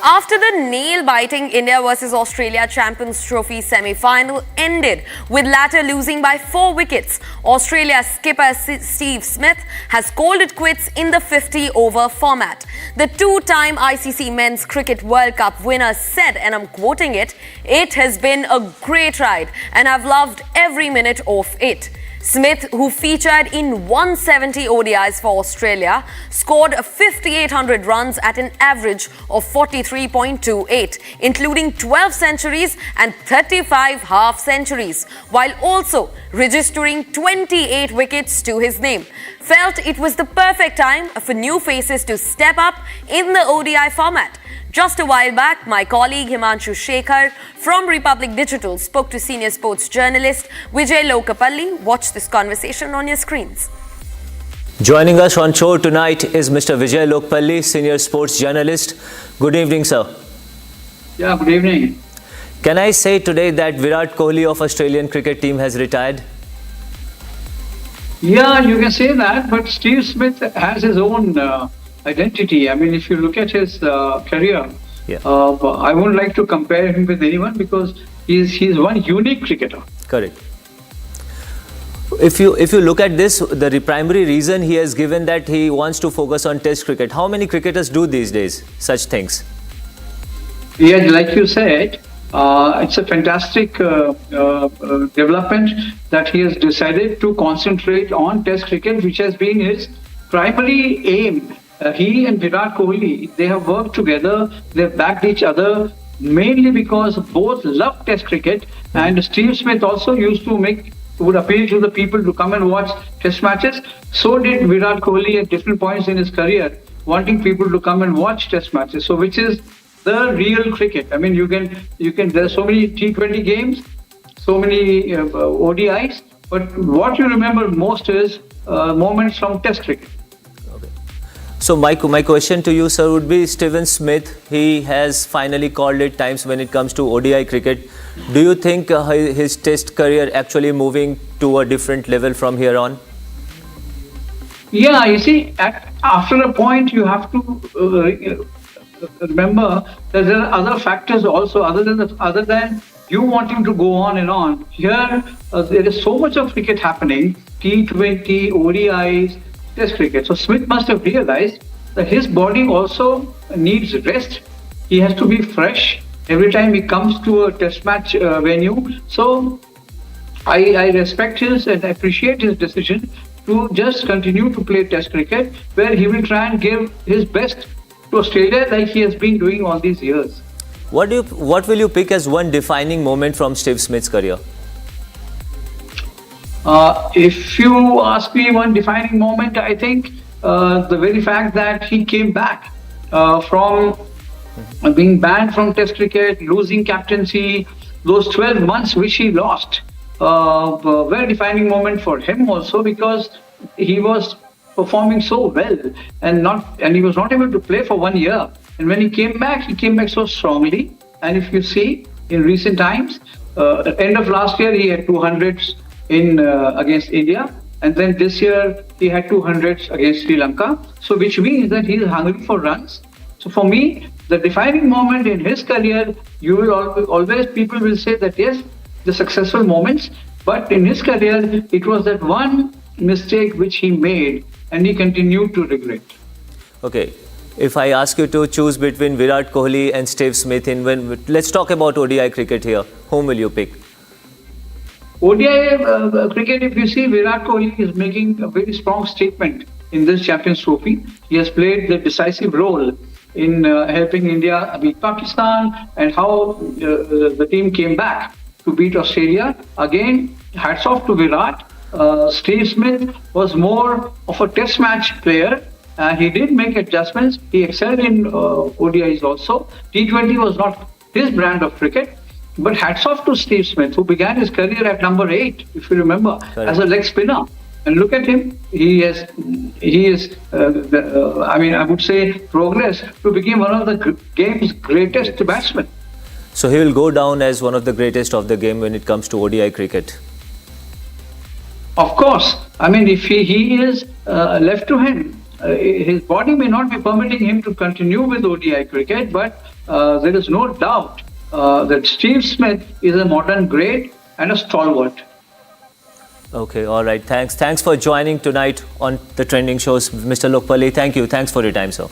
After the nail-biting India vs Australia Champions Trophy semi-final ended with latter losing by 4 wickets, Australia's skipper Steve Smith has called it quits in the 50-over format. The two-time ICC Men's Cricket World Cup winner said, and I'm quoting it, "It has been a great ride and I've loved every minute of it." Smith, who featured in 170 ODIs for Australia, scored 5,800 runs at an average of 43.28, including 12 centuries and 35 half-centuries, while also registering 28 wickets to his name. Felt it was the perfect time for new faces to step up in the ODI format. Just a while back, my colleague Himanshu Shekhar from Republic Digital spoke to senior sports journalist Vijay Lokapally. Watch this conversation on your screens. Joining us on show tonight is Mr. Vijay Lokapally, senior sports journalist. Good evening, sir. Yeah, good evening. Can I say today that Virat Kohli of Australian cricket team has retired? Yeah, you can say that, but Steve Smith has his own identity. I mean, if you look at his career, I wouldn't like to compare him with anyone because he's one unique cricketer. Correct. If you look at this, the primary reason he has given that he wants to focus on Test cricket. How many cricketers do these days such things? Yeah, like you said, it's a fantastic development that he has decided to concentrate on Test cricket, which has been his primary aim. He and Virat Kohli, they have worked together, they've backed each other, mainly because both love Test cricket, and Steve Smith also would appeal to the people to come and watch Test matches. So did Virat Kohli at different points in his career, wanting people to come and watch Test matches. So which is the real cricket. I mean, you can. There's so many T20 games, so many ODIs, but what you remember most is moments from Test cricket. So my question to you, sir, would be Steven Smith. He has finally called it times when it comes to ODI cricket. Do you think his Test career actually moving to a different level from here on? Yeah, you see, after a point, you have to remember that there are other factors also other than you wanting to go on and on. Here, there is so much of cricket happening: T20, ODIs. Test cricket. So Smith must have realized that his body also needs rest. He has to be fresh every time he comes to a test match venue. So I respect his and appreciate his decision to just continue to play test cricket, where he will try and give his best to Australia like he has been doing all these years. What will you pick as one defining moment from Steve Smith's career? If you ask me one defining moment, I think the very fact that he came back from being banned from Test cricket, losing captaincy, those 12 months which he lost, a very defining moment for him also, because he was performing so well and he was not able to play for 1 year. And when he came back so strongly. And if you see in recent times, at the end of last year, he had 200s against India, and then this year he had 200s against Sri Lanka. So which means that he is hungry for runs. So for me, the defining moment in his career, you will always people will say that yes, the successful moments, but in his career, it was that one mistake which he made and he continued to regret. Okay. If I ask you to choose between Virat Kohli and Steve Smith, let's talk about ODI cricket here. Whom will you pick? ODI cricket, if you see, Virat Kohli is making a very strong statement in this Champions Trophy. He has played the decisive role in helping India beat Pakistan, and how the team came back to beat Australia. Again, hats off to Virat. Steve Smith was more of a test match player. He did make adjustments. He excelled in ODIs also. T20 was not his brand of cricket. But hats off to Steve Smith, who began his career at number 8, if you remember, as a leg spinner. And look at him. He is I would say, progressed to become one of the game's greatest batsmen. So he will go down as one of the greatest of the game when it comes to ODI cricket. Of course. I mean, if he is left to him, his body may not be permitting him to continue with ODI cricket, but there is no doubt that Steve Smith is a modern great and a stalwart. Okay, all right. Thanks for joining tonight on the trending shows, Mr. Lokapally. Thank you. Thanks for your time, sir.